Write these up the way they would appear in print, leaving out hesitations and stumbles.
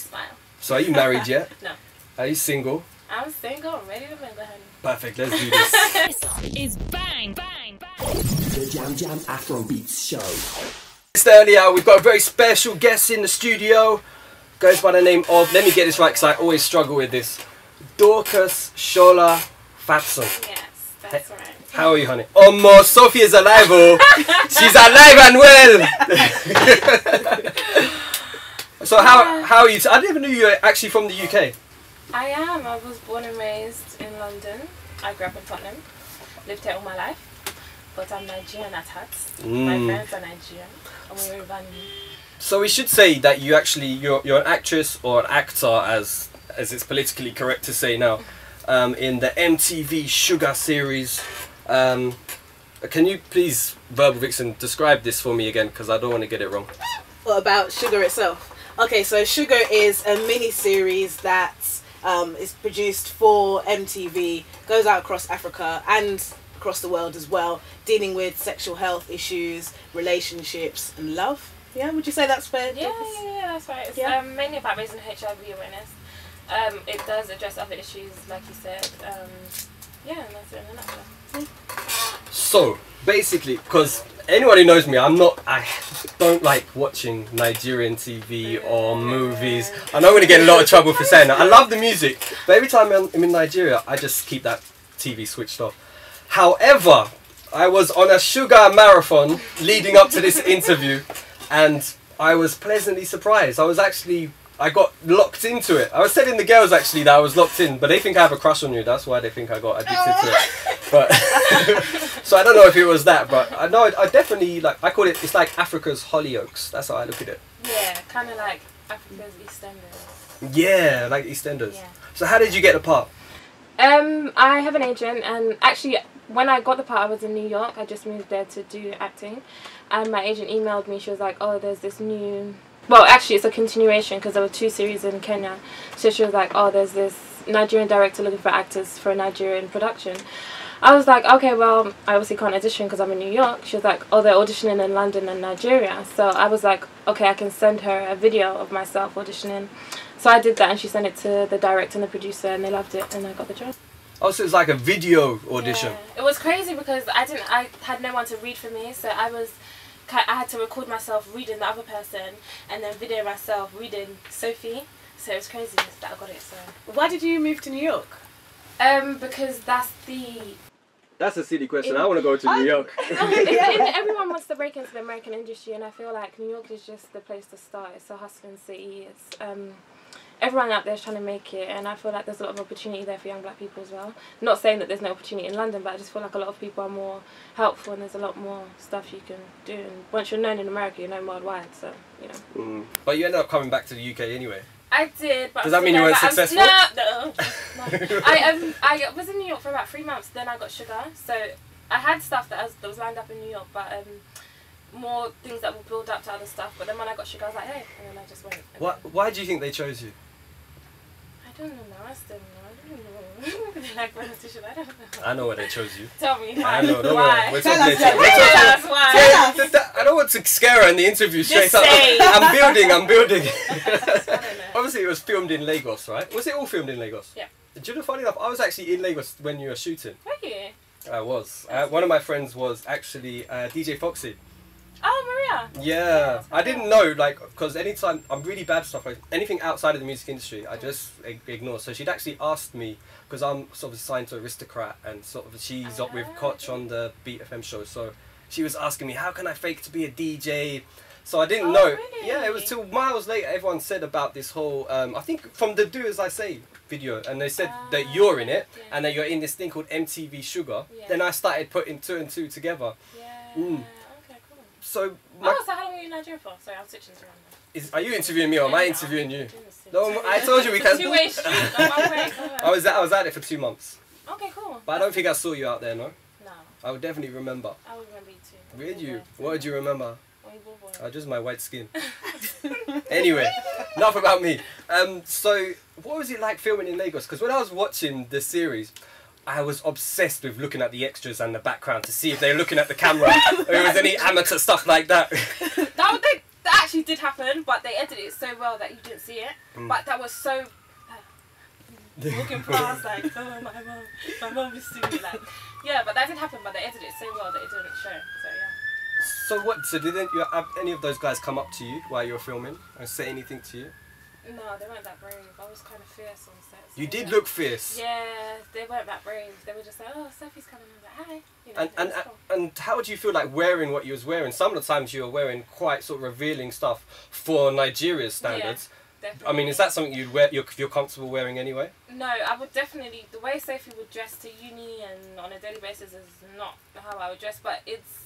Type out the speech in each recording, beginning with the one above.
Smile. So are you married yet? No. Are you single? I'm single. I'm ready to mingle, honey. Perfect. Let's do this. This is Bang Bang Bang. The JamJam Afrobeats show. Just earlier, we've got a very special guest in the studio. Goes by the name of, let me get this right because I always struggle with this, Dorcas Shola Fapson. Yes, that's right. How are you, honey? Oh, more Sophie is alive, oh. She's alive and well. So how are you? I didn't even know you were actually from the UK. I am. I was born and raised in London. I grew up in Tottenham. Lived here all my life. But I'm Nigerian at heart. My parents are Nigerian. And we're Rwanda. So we should say that you actually, you're an actress or an actor, as it's politically correct to say now, in the MTV Shuga series. Can you please, Verbal Vixen, describe this for me again, because I don't want to get it wrong. What about Shuga itself? Okay, so Shuga is a mini-series that is produced for MTV, goes out across Africa and across the world as well, dealing with sexual health issues, relationships and love. Yeah, would you say that's fair? Yeah, that's right. It's mainly about raising HIV awareness. It does address other issues, like you said. Yeah, and that's it in a nutshell. So, basically, because anyone who knows me, I don't like watching Nigerian TV or movies. I know I'm going to get in a lot of trouble for saying that. I love the music, but every time I'm in Nigeria, I just keep that TV switched off. However, I was on a Shuga marathon leading up to this interview, and I was pleasantly surprised. I got locked into it. I was telling the girls actually that I was locked in, but they think I have a crush on you. That's why they think I got addicted to it. But so I don't know if it was that, but I know I definitely I call it. It's like Africa's Hollyoaks. That's how I look at it. Yeah, kind of like Africa's EastEnders. Yeah, like EastEnders. Yeah. So how did you get the part? I have an agent, and actually when I got the part I was in New York. I just moved there to do acting, and my agent emailed me. She was like, oh, there's this new, well actually it's a continuation because there were 2 series in Kenya. So she was like, oh, there's this Nigerian director looking for actors for a Nigerian production. I was like, okay, well, I obviously can't audition because I'm in New York. She was like, oh, they're auditioning in London and Nigeria. So I was like, okay, I can send her a video of myself auditioning. So I did that, and she sent it to the director and the producer, and they loved it, and I got the job. Oh, so it was like a video audition. Yeah. It was crazy because I had no one to read for me, so I had to record myself reading the other person, and then video myself reading Sophie. So it was crazy that I got it. So Why did you move to New York? Because That's a silly question. I want to go to New York. Everyone wants to break into the American industry, and I feel like New York is just the place to start. It's a hustling city. It's everyone out there is trying to make it, and I feel like there's a lot of opportunity there for young black people as well. Not saying that there's no opportunity in London, but I just feel like a lot of people are more helpful, and there's a lot more stuff you can do. And once you're known in America, you're known worldwide. So you know. But you ended up coming back to the UK anyway. I did, but does that mean you weren't successful? No. I was in New York for about 3 months. Then I got Shuga, so I had stuff that was lined up in New York, but more things that will build up to other stuff. But then when I got Shuga, I was like, hey, and then I just went. Why do you think they chose you? I don't know. I still know. I don't know. Like politician, I don't know. I know why they chose you. Tell me why. I know. Don't why? worry. Tell us why. I don't want to scare her in the interview straight up. say. I'm building. I don't know. Obviously, it was filmed in Lagos, right? Was it all filmed in Lagos? Yeah. Do you know, funny enough, I was actually in Lagos when you were shooting. Were you? I was. One of my friends was actually DJ Foxy. Oh, Maria. Yeah. I didn't know, because anytime, I'm really bad at stuff, anything outside of the music industry, I just ignore. So she'd actually asked me, because I'm sort of signed to Aristocrat, and sort of she's up with Koch on the Beat FM show, so she was asking me, how can I fake to be a DJ? So I didn't know. Really? Yeah, it was till miles later everyone said about this whole, I think from the Do As I Say video, and they said that you're in it, and that you're in this thing called MTV Shuga. Yeah. Then I started putting 2 and 2 together. Yeah. Okay, cool. So so how long were you in Nigeria for? Sorry, I'm switching around. Are you interviewing me or am I interviewing you? No, I told you we can. Two-way street. I was out there for 2 months. Okay, cool. But I don't think I saw you out there, no? No. I would definitely remember. I would remember you too. Would you? What would you remember? Just my white skin. Anyway. Anyway, enough about me. So, what was it like filming in Lagos? Because when I was watching the series, I was obsessed with looking at the extras and the background to see if they were looking at the camera or if there was any amateur stuff like that. That actually did happen, but they edited it so well that you didn't see it. But that was so... walking past like, oh my mom is seeing me, like, yeah, but that did happen, but they edited it so well that it didn't show, so yeah. So what, so didn't you have any of those guys come up to you while you were filming and say anything to you? No, they weren't that brave. I was kind of fierce on set. So You did look fierce. Yeah, they weren't that brave. They were just like, oh, Sophie's coming. I was like, hi. You know, And and how do you feel like wearing what you was wearing? Some of the times you were wearing quite sort of revealing stuff for Nigeria's standards. Yeah, definitely. I mean, is that something you'd wear? You're comfortable wearing anyway? No, I would definitely. The way Sophie would dress to uni and on a daily basis is not how I would dress, but it's.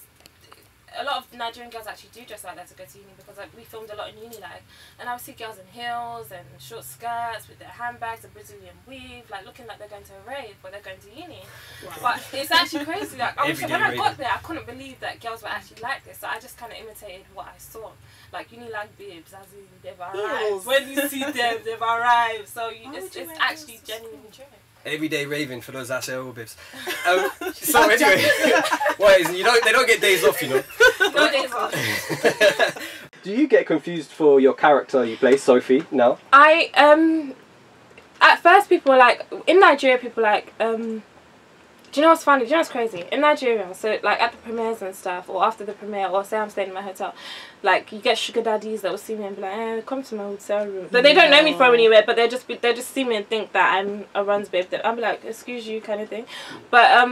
A lot of Nigerian girls actually do dress like that to go to uni because like, we filmed a lot in uni, like, and I would see girls in heels and short skirts with their handbags, a Brazilian weave, like looking like they're going to a rave but they're going to uni. Wow. But it's actually crazy. Like when I got there, I couldn't believe that girls were actually like this. So I just kind of imitated what I saw. Like uni like babes, as in they've arrived. When you see them, they've arrived. So it's actually genuinely true. Everyday raving for those Asha bibs. So anyway, they don't get days off, you know. No days off. Do you get confused for your character you play, Sophie, now? At first people were like, in Nigeria people were like, do you know what's funny? Do you know what's crazy? In Nigeria, so like at the premieres and stuff, or after the premiere, or say I'm staying in my hotel, like you get sugar daddies that will see me and be like, come to my hotel room. But they don't know me from anywhere, but they just see me and think that I'm a runs babe. I'm like, excuse you, kind of thing. But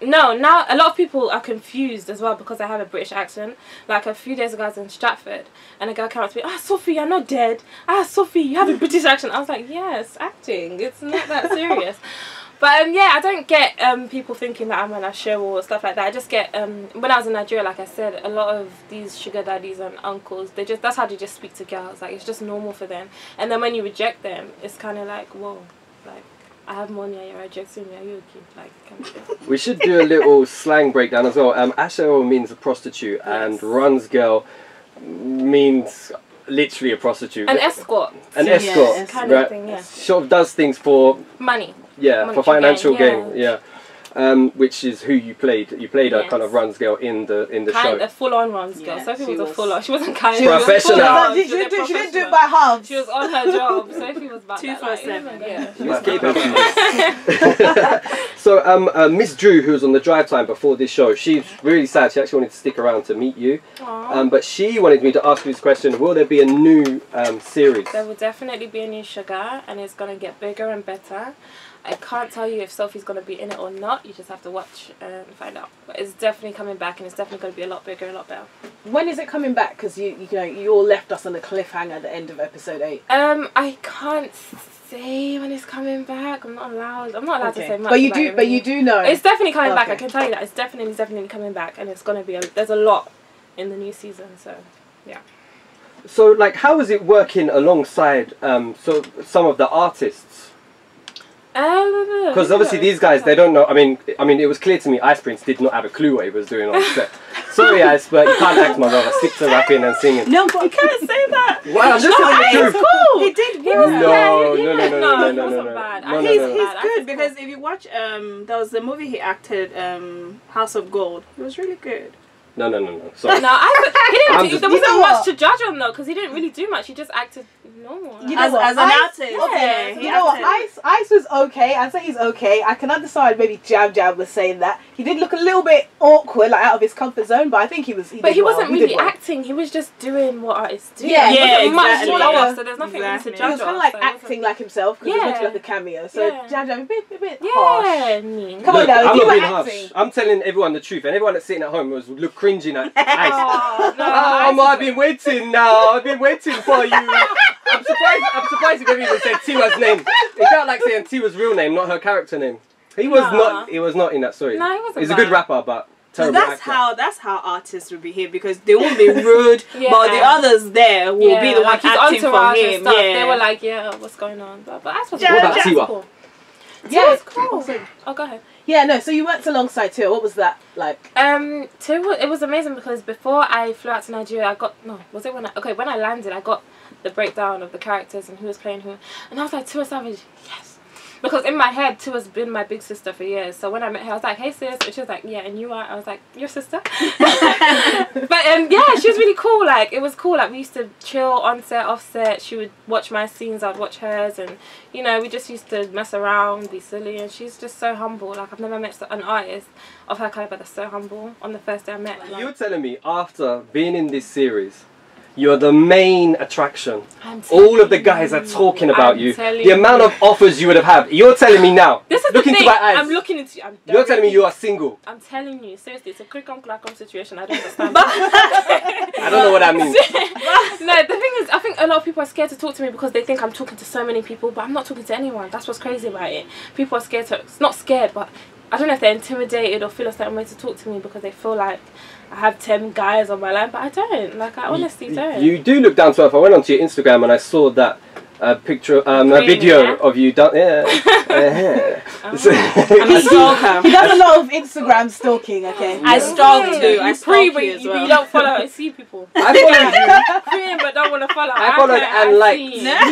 no, now a lot of people are confused as well because I have a British accent. Like a few days ago I was in Stratford and a girl came up to me, ah, Sophie, you're not dead. Ah, Sophie, you have a British accent. I was like, yes, acting. It's not that serious. But yeah, I don't get people thinking that I'm on a show or stuff like that. I just get, when I was in Nigeria, like I said, a lot of these sugar daddies and uncles, that's how they just speak to girls. Like, it's just normal for them. And then when you reject them, it's kind of like, whoa, like, I have money and you're rejecting me, are you okay? Like, kind of thing. We should do a little slang breakdown as well. Asha means a prostitute, and runs girl means literally a prostitute. An escort. An escort, yeah, kind of thing, yeah. Sort of does things for money. Yeah, monetary for financial gain. yeah. Which is who you played. You played a kind of runs girl in the show. A full-on runs girl. Sophie was a full-on. She wasn't kind. She was professional. She didn't do it by half. She was on her job. Sophie was about 247. Yeah. She was capable. So Miss Drew, who was on the drive time before this show, she's really sad. She actually wanted to stick around to meet you. But she wanted me to ask you this question: will there be a new series? There will definitely be a new Sugar, and it's gonna get bigger and better. I can't tell you if Sophie's going to be in it or not. You just have to watch and find out. But it's definitely coming back, and it's definitely going to be a lot bigger, a lot better. When is it coming back? Because you all left us on a cliffhanger at the end of episode 8. I can't say when it's coming back. I'm not allowed to say much. But you do know. It's definitely coming back. I can tell you that it's definitely coming back, and it's going to be there's a lot in the new season. So yeah. So like, how is it working alongside some of the artists? Because obviously these guys, they don't know. I mean, it was clear to me Ice Prince did not have a clue what he was doing on set. Sorry, Ice, but you can't act, my brother. Stick to rapping and singing. No, but you can't say that. Well, I'm just telling the truth. Cool. He did. He was No. He's good because if you watch, there was the movie he acted, House of Gold. It was really good. No. Sorry. No, there wasn't much to judge on though, because he didn't really do much. He just acted normal. As an artist. Yeah, you know what? Ice was okay. I'd say he's okay. I can understand maybe JamJam was saying that. He did look a little bit awkward, like out of his comfort zone, but I think he was. But he wasn't really acting. He was just doing what artists do. Yeah, much to off, so there's nothing really to judge on. He was kind of like acting like himself because he was meant to like a cameo. So JamJam a bit harsh. Mean. Come on now, I'm not being harsh. I'm telling everyone the truth, and everyone that's sitting at home was cringing at Ice. I've been waiting now. I've been waiting for you. I'm surprised if they even said Tiwa's name. It felt like saying Tiwa's real name, not her character name. He was not. He was not in that story. No, he wasn't. He's a good rapper, but terrible actor. That's how artists will behave, because they won't be rude, but the others there will be the one acting for him. They were like, yeah, what's going on? But I was what about Tiwa? Cool. Yeah, it's cool. Oh, go ahead. Yeah, no, so you worked alongside Tiwa. What was that like? Tiwa, it was amazing because before I flew out to Nigeria, when I landed, I got the breakdown of the characters and who was playing who, and I was like, Tiwa Savage, yes. because in my head, Tiwa's been my big sister for years. So when I met her, I was like, "Hey sis," and she was like, "Yeah, and you are." I was like, "Your sister." But yeah, she was really cool. Like, it was cool. Like, we used to chill on set, off set. She would watch my scenes, I'd watch hers, and you know, we just used to mess around, be silly. And she's just so humble. Like, I've never met an artist of her caliber that's so humble. On the first day I met her, You're telling me after being in this series, you're the main attraction. All of the guys are talking about you. The amount of offers you would have had. You're telling me now. This is look the into thing. my eyes. I'm looking into you. You're telling me you are single. I'm telling you, seriously, it's a cricum-clackum situation. I don't understand. I don't know what that means. No, the thing is, I think a lot of people are scared to talk to me because they think I'm talking to so many people, but I'm not talking to anyone. That's what's crazy about it. People are scared to, it's not scared, but I don't know if they're intimidated or feel a certain way to talk to me because they feel like I have 10 guys on my line, but I don't. Like, I honestly don't. You do look down to earth. I went onto your Instagram and I saw that picture, a video of you done. Yeah. I'm a stalker. He does a lot of Instagram stalking. Okay. I stalk too. I stalk you as well. You don't follow. I see people. I followed you. Free, but don't want to follow. I followed and liked.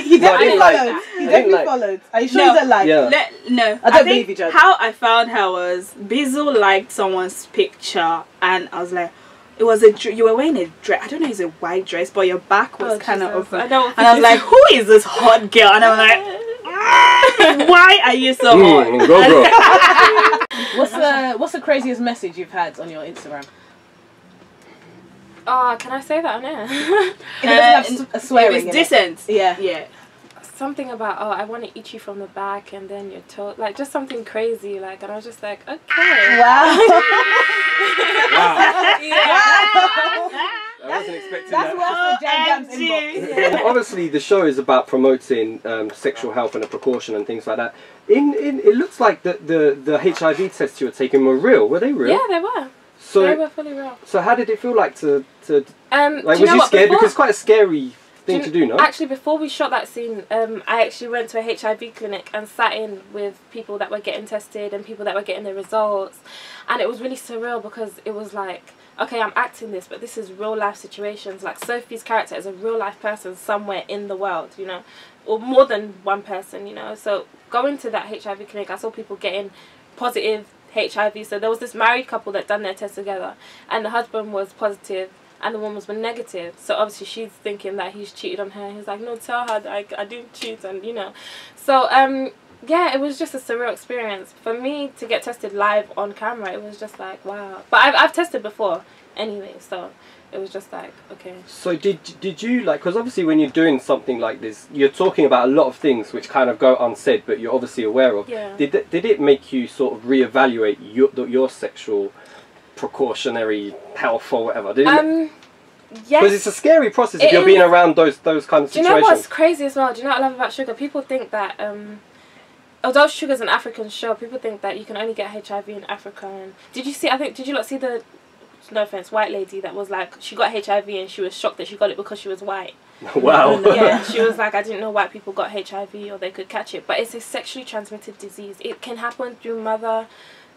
He definitely followed. He definitely followed. Are you sure you don't like? Yeah. No, I don't believe you, Judge. How I found her was Bizzle liked someone's picture, and I was like, it was you were wearing a dress. I don't know, if it's a white dress, but your back was kind of open. And I was like, who is this hot girl? And I'm like, why are you so hot? Go, what's the craziest message you've had on your Instagram? Oh, can I say that on air? It doesn't have a swearing. It was decent. Yeah. Something about, oh, I want to eat you from the back and then your toe, like just something crazy, like, and I was just like, okay. Wow. I wasn't expecting That's that. what's in JamJam's inbox. Obviously, the show is about promoting sexual health and a precaution and things like that. It looks like the HIV tests you were taking were real. Were they real? Yeah, they were. So they were fully real. So how did it feel like to like, was you scared? Because it's quite a scary thing to do, no? Actually, before we shot that scene, I actually went to a HIV clinic and sat in with people that were getting tested and people that were getting their results, and it was really surreal because it was like, okay, I'm acting this, but this is real life situations. Like, Sophie's character is a real life person somewhere in the world, you know, or more than one person, you know. So going to that HIV clinic, I saw people getting positive HIV. So there was this married couple that done their test together, and the husband was positive and the woman was negative. So obviously she's thinking that he's cheated on her. He's like, no, tell her that I didn't cheat, and you know. So yeah, it was just a surreal experience for me to get tested live on camera. It was just like, wow. But I've tested before anyway, so it was just like, okay. So did you, like, because obviously when you're doing something like this, you're talking about a lot of things which kind of go unsaid, but you're obviously aware of. Yeah. Did it make you sort of reevaluate your sexual precautionary health or whatever? Did it yes. Because it's a scary process if you're being around those kind of situations. Do you know what's crazy as well? Do you know what I love about Shuga? People think that although Shuga's an African show, people think that you can only get HIV in Africa. And did you not see the, no offense, white lady that was like, she got HIV and she was shocked that she got it because she was white? Wow. Yeah, she was like, I didn't know white people got HIV or they could catch it. But it's a sexually transmitted disease. It can happen through mother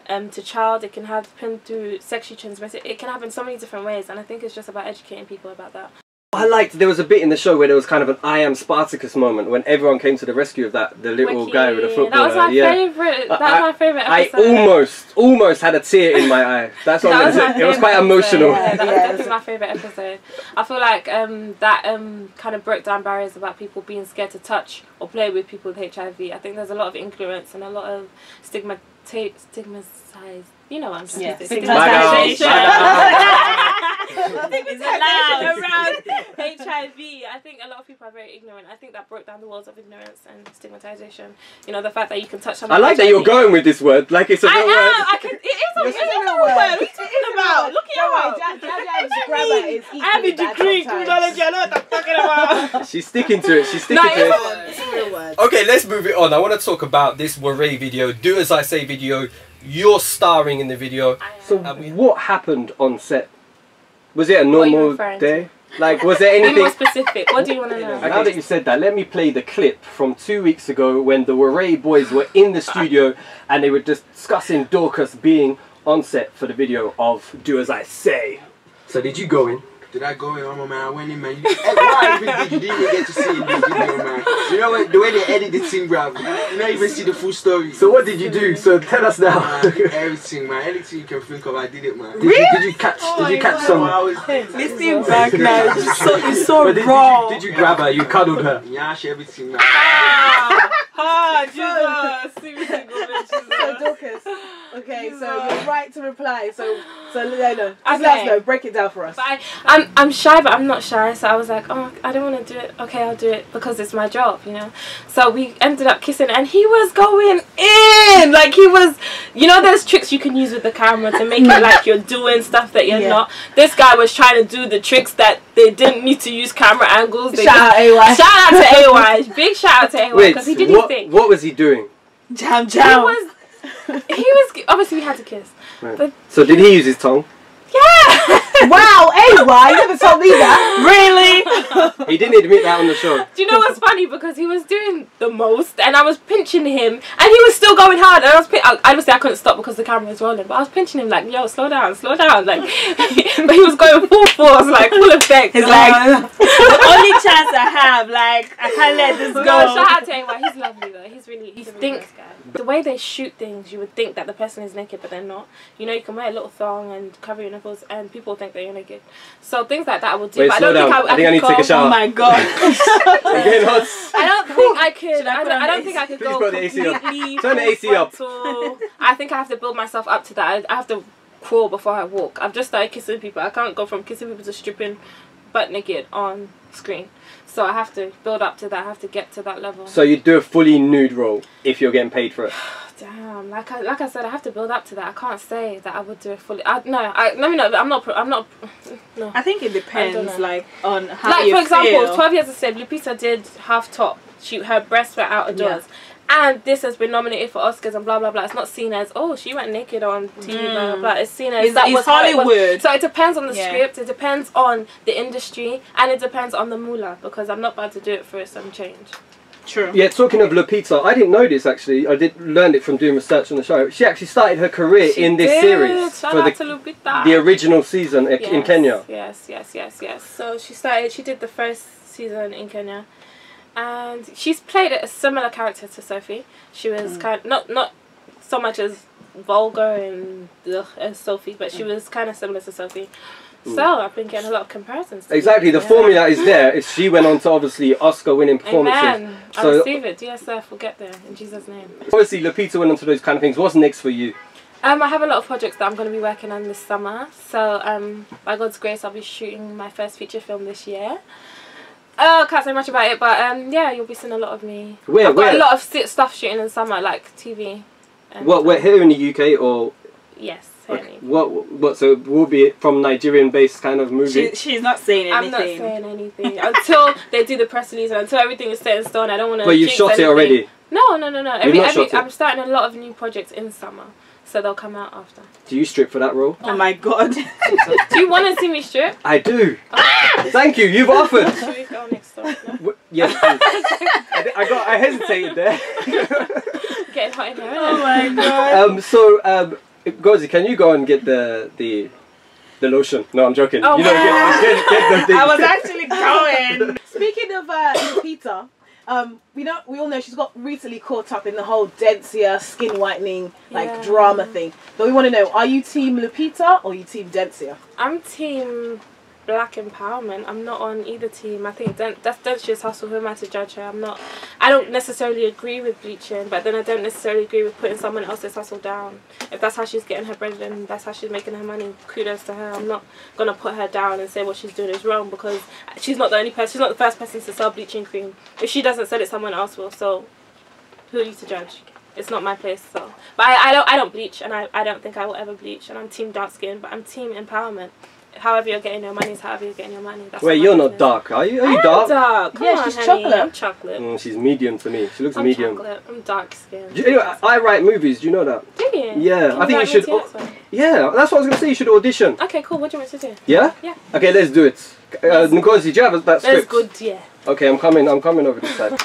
to child. It can happen through sexually transmitted. It can happen so many different ways, and I think it's just about educating people about that. I liked, there was a bit in the show where there was kind of an I am Spartacus moment when everyone came to the rescue of the little guy with the football. That was my favourite. That was my favourite episode. I almost had a tear in my eye. That's what I mean. It was quite emotional. Yeah, that was definitely my favourite episode. I feel like that kind of broke down barriers about people being scared to touch or play with people with HIV. I think there's a lot of ignorance and a lot of stigmatized. You know what I'm saying? Yeah. Stigmatization. around HIV. I think a lot of people are very ignorant. I think that broke down the walls of ignorance and stigmatization. You know, the fact that you can touch someone. I like that you're going with this word, like it's a real word. It is a real word. What are you talking about? Look I have a degree in criminology. I know what I'm talking about. She's sticking to it. She's sticking to it. It's a real word. Okay, let's move it on. I want to talk about this Waray video, Do As I Say video. You're starring in the video. So what happened on set? Was it a normal day? Like, was there anything... Be more specific. What do you want to know? Now that you said that, let me play the clip from 2 weeks ago when the Waray boys were in the studio and they were discussing Dorcas being on set for the video of Do As I Say. So did you go in, Did I go in? Oh man, I went in, man. Why you didn't even get to see it in the video, man. You know what? The way they edit the thing, bro. You don't even see the full story. So what did you do? So tell us now. Everything, man. Anything you can think of, I did it, man. Did you catch some? Listen back now. It's so raw. Did you grab her? You cuddled her? Yeah, everything, man. Jesus. So Dorcas, okay, so you're right to reply. So Lena, just let us know. Break it down for us. But I'm shy, but I'm not shy. So I was like, oh, I don't want to do it. Okay, I'll do it because it's my job, you know. So we ended up kissing, and he was going in. Like he was, you know, there's tricks you can use with the camera to make it like you're doing stuff that you're not. This guy was trying to do the tricks that they didn't need to use camera angles. Shout out AY. Shout out to AY. Big shout out to AY because he did his thing. What was he doing? Jam Jam. He was obviously we had to kiss. Right. But so did he use his tongue? Yeah. Wow, AY, you never told me that. Really? He didn't admit that on the show. Do you know what's funny? Because he was doing the most, and I was pinching him, and he was still going hard. And obviously I couldn't stop because the camera was rolling, but I was pinching him like, yo, slow down, like. But he was going full force, like full effect. He's like, the only chance I have, like, I can't let this go. No, shout out to AY. He's lovely though. He's a really nice guy. The way they shoot things, you would think that the person is naked, but they're not. You know, you can wear a little thong and cover your nipples, and people think that you're naked. So things like that I would do. Wait, but slow down. I think I need to take a shower. Oh my god. I don't think I could. I don't think I could go completely. Turn the AC up. I think I have to build myself up to that. I have to crawl before I walk. I've just started kissing people. I can't go from kissing people to stripping butt naked on screen. So I have to build up to that. I have to get to that level. So you do a fully nude role if you're getting paid for it. Damn, like I said, I have to build up to that. I can't say that I would do it fully. I'm not. No. I think it depends, like on how like you for example, feel. 12 Years a Slave, Lupita did half top. Her breasts were out of doors. And this has been nominated for Oscars and blah blah blah. It's not seen as, oh, she went naked on TV, blah blah blah. It's seen as that was Hollywood. So it depends on the script, it depends on the industry, and it depends on the moolah, because I'm not about to do it for some change. True. Yeah, talking of Lupita, I didn't know this actually. I learned it from doing research on the show. She actually started her career in this series for the original season in Kenya. Yes. So she did the first season in Kenya. And she's played a similar character to Sophie. She was kind of, not so much as vulgar and as Sophie, but she was kind of similar to Sophie. So I've been getting a lot of comparisons. Exactly, the formula is there. She went on to obviously Oscar-winning performances. Amen. So, I receive it. DSF will get there in Jesus' name. Obviously, Lupita went on to those kind of things. What's next for you? I have a lot of projects that I'm going to be working on this summer. So by God's grace, I'll be shooting my first feature film this year. I can't say much about it, but yeah, you'll be seeing a lot of me. I've got a lot of stuff shooting in summer, like TV. What, here in the UK or? Yes, here in the UK. What? So will be from Nigerian-based kind of movie? She's not saying anything. I'm not saying anything until they do the press release, and until everything is set in stone. I don't want to. But you shot it already? No. I'm starting a lot of new projects in summer. So they'll come out after. Do you strip for that role? Oh my god. Do you want to see me strip? I do. Okay. Thank you, you've offered. Should we go next door? No? Yes, please. I hesitated there. Getting hot in here. Oh my god. Gozi, can you go and get the lotion? No, I'm joking. Oh, you know, get the thing. I was actually going. Speaking of Lupita, we all know she's got recently caught up in the whole Dentsia skin whitening drama thing. But we want to know, are you team Lupita or are you team Dentsia? I'm team Black empowerment. I'm not on either team. I think that's Dentsia's hustle. Who am I to judge her? I don't necessarily agree with bleaching, but then I don't necessarily agree with putting someone else's hustle down. If that's how she's getting her bread and that's how she's making her money, kudos to her. I'm not gonna put her down and say what she's doing is wrong, because she's not the only person. She's not the first person to sell bleaching cream. If she doesn't sell it, someone else will. So who are you to judge? It's not my place. So, but I don't bleach, and I don't think I will ever bleach. And I'm team dark skin, but I'm team empowerment. However you're getting your money is however you're getting your money. That's Wait, you're not dark, are you? Are you dark? I'm dark. Come on, she's honey. chocolate. I'm chocolate. She's medium to me. She looks medium. Chocolate. I'm dark skinned. I write movies. Do you know that? Do you? Yeah, I think you should. Yeah, that's what I was gonna say. You should audition. Okay, cool. What do you want me to do? Yeah. Yeah. Okay, let's do it. Ngozi, do you have that script? That's good. Yeah. Okay, I'm coming over this side.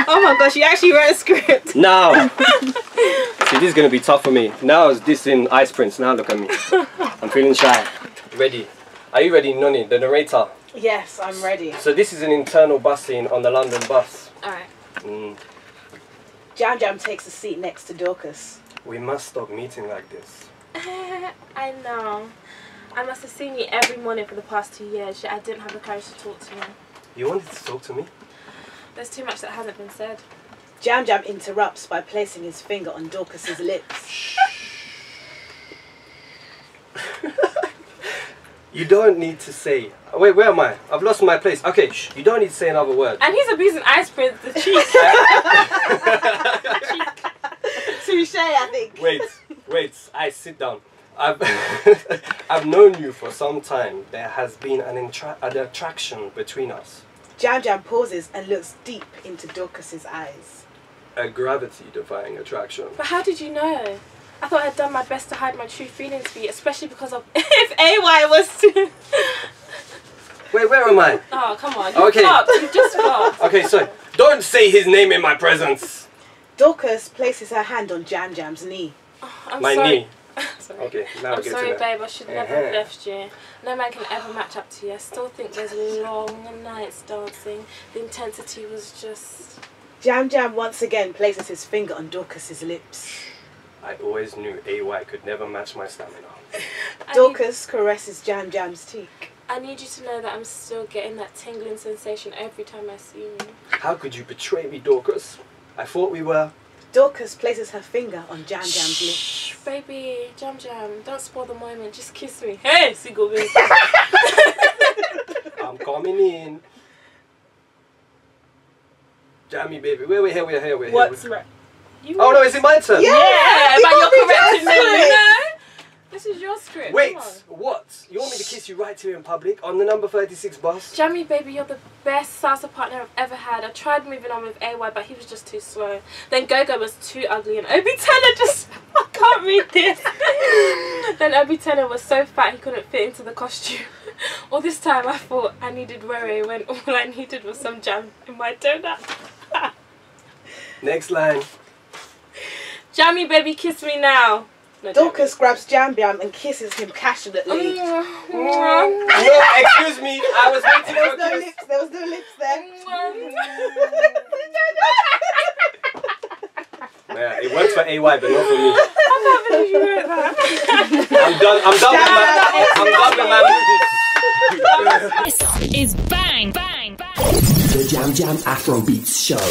Oh my gosh, you actually wrote a script. Now. See, this is gonna be tough for me. Now is this in Ice Prince. Now look at me. I'm feeling shy. Ready. Are you ready, Noni, the narrator? Yes, I'm ready. So this is an internal bus scene on the London bus. Alright. JamJam takes a seat next to Dorcas. We must stop meeting like this. I know. I must have seen you every morning for the past 2 years, yet I didn't have the courage to talk to you. You wanted to talk to me? There's too much that hasn't been said. JamJam interrupts by placing his finger on Dorcas's lips. You don't need to say... Wait, where am I? I've lost my place. Okay, you don't need to say another word. And he's abusing Ice Prince, the cheek. Touche, I think. Wait, sit down. I've known you for some time. There has been an attraction between us. JamJam pauses and looks deep into Dorcas's eyes. A gravity-defying attraction. But how did you know? I thought I'd done my best to hide my true feelings for you, especially because of if AY was to... Wait, where am I? Oh, come on. You flopped. You just flopped. Okay, so don't say his name in my presence. Dorcas places her hand on JamJam's knee. Oh, I'm my sorry. knee. Sorry. Okay, now I'm get sorry, to that. babe. I should never have left you. No man can ever match up to you. I still think there's long nights dancing. The intensity was just... JamJam once again places his finger on Dorcas's lips. I always knew AY could never match my stamina. Dorcas caresses JamJam's cheek. I need you to know that I'm still getting that tingling sensation every time I see you. How could you betray me, Dorcas? I thought we were... Dorcas places her finger on JamJam's lips. Shh, baby, JamJam, don't spoil the moment. Just kiss me. Hey, single baby. I'm coming in. Jammy, baby. We're here. What's right? Oh no, is it my turn? Yeah, but you're correcting me, you know? This is your script. Wait, what? You want me to kiss you right here in public on the number 36 bus? Jammy, baby, you're the best salsa partner I've ever had. I tried moving on with AY, but he was just too slow. Then Gogo was too ugly, and Obi Tenor just... I can't read this. Then Obi Tenor was so fat he couldn't fit into the costume. All this time I thought I needed Rere when all I needed was some jam in my donut. Next line. Jammy, baby, kiss me now. No, Dorcas grabs JamJam and kisses him passionately. No, excuse me. I was waiting for no lips. There was no lips there. Yeah, it works for AY, but not for me. I can't believe you wrote that. I'm done with my movies. This is Bang Bang Bang. The JamJam Afrobeats Show.